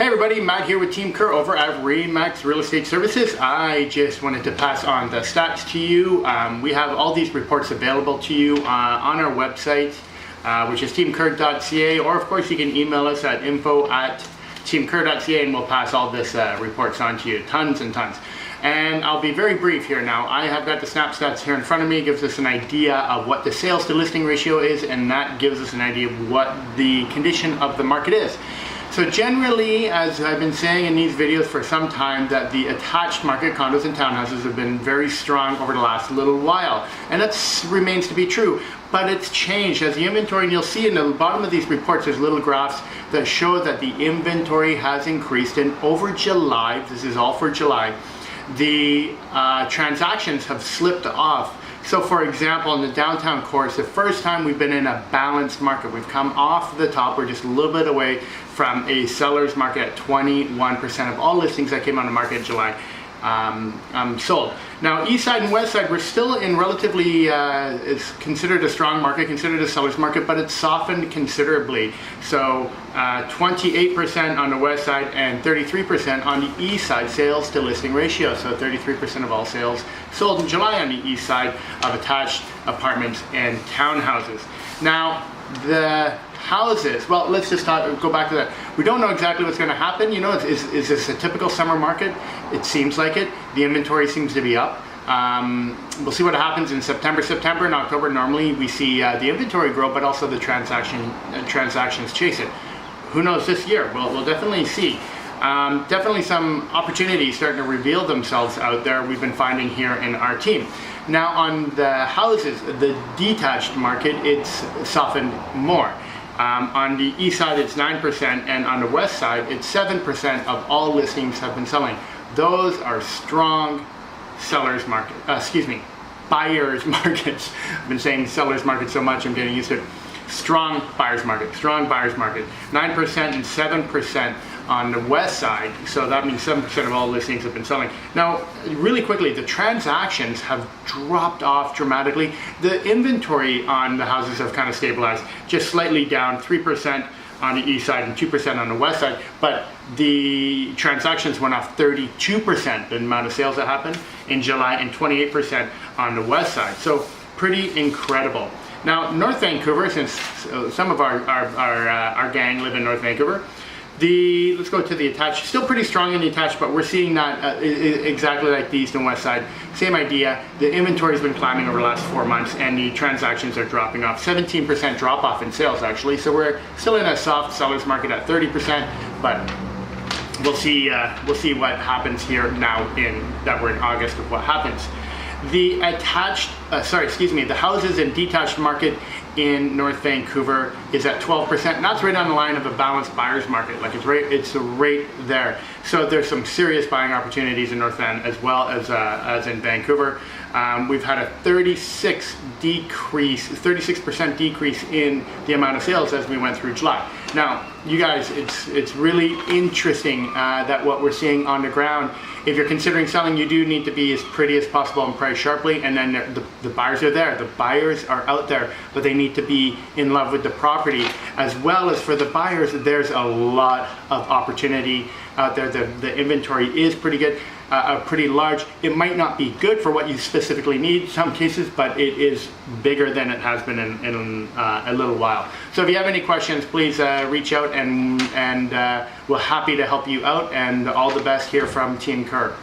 Hey everybody, Matt here with Team Kerr over at Remax Real Estate Services. I just wanted to pass on the stats to you. We have all these reports available to you on our website, which is teamkerr.ca, or of course you can email us at info@teamkerr.ca and we'll pass all this reports on to you, tons and tons. And I'll be very brief here now. I have got the snap stats here in front of me. It gives us an idea of what the sales to listing ratio is, and that gives us an idea of what the condition of the market is. So generally, as I've been saying in these videos for some time, that the attached market, condos and townhouses, have been very strong over the last little while. And that remains to be true, but it's changed as the inventory, and you'll see in the bottom of these reports, there's little graphs that show that the inventory has increased. And over July, this is all for July, the transactions have slipped off. So for example, in the downtown core, it's the first time we've been in a balanced market. We've come off the top, we're just a little bit away from a seller's market at 21% of all listings that came on the market in July sold. Now east side and west side, we're still in relatively, it's considered a strong market, considered a seller's market, but it's softened considerably. So 28% on the west side and 33% on the east side sales to listing ratio. So 33% of all sales sold in July on the east side of attached apartments and townhouses. Now the houses, well, let's just go back to that. We don't know exactly what's going to happen. You know, is this a typical summer market? It seems like it. The inventory seems to be up. We'll see what happens in September and October. Normally we see the inventory grow, but also the transactions chase it. Who knows this year? Well, we'll definitely see. Definitely some opportunities starting to reveal themselves out there, we've been finding here in our team. Now on the houses, the detached market, it's softened more. On the east side it's 9%, and on the west side it's 7% of all listings have been selling. Those are strong sellers market, buyers markets. I've been saying sellers market so much I'm getting used to it. Strong buyers market, 9% and 7% on the west side, so that means 7% of all listings have been selling. Now, really quickly, the transactions have dropped off dramatically. The inventory on the houses have kind of stabilized, just slightly down, 3% on the east side and 2% on the west side, but the transactions went off 32%, the amount of sales that happened in July, and 28% on the west side. So pretty incredible. Now, North Vancouver, since some of our gang live in North Vancouver, let's go to the attached, still pretty strong in the attached, but we're seeing that exactly like the east and west side. Same idea, the inventory has been climbing over the last 4 months and the transactions are dropping off. 17% drop off in sales actually, so we're still in a soft seller's market at 30%, but we'll see what happens here now that we're in August of what happens. The the houses and detached market in North Vancouver is at 12%, and that's right on the line of a balanced buyer's market. Like it's right there. So there's some serious buying opportunities in North Van as well as in Vancouver. We've had a 36% decrease in the amount of sales as we went through July. Now, you guys, it's really interesting that what we're seeing on the ground. If you're considering selling, you do need to be as pretty as possible and price sharply, and then the buyers are there. The buyers are out there, but they need to be in love with the property. As well as for the buyers, there's a lot of opportunity out there. The inventory is pretty good, pretty large. It might not be good for what you specifically need in some cases, but it is bigger than it has been in a little while. So if you have any questions, please reach out, and we're happy to help you out, and all the best here from Team Kerr.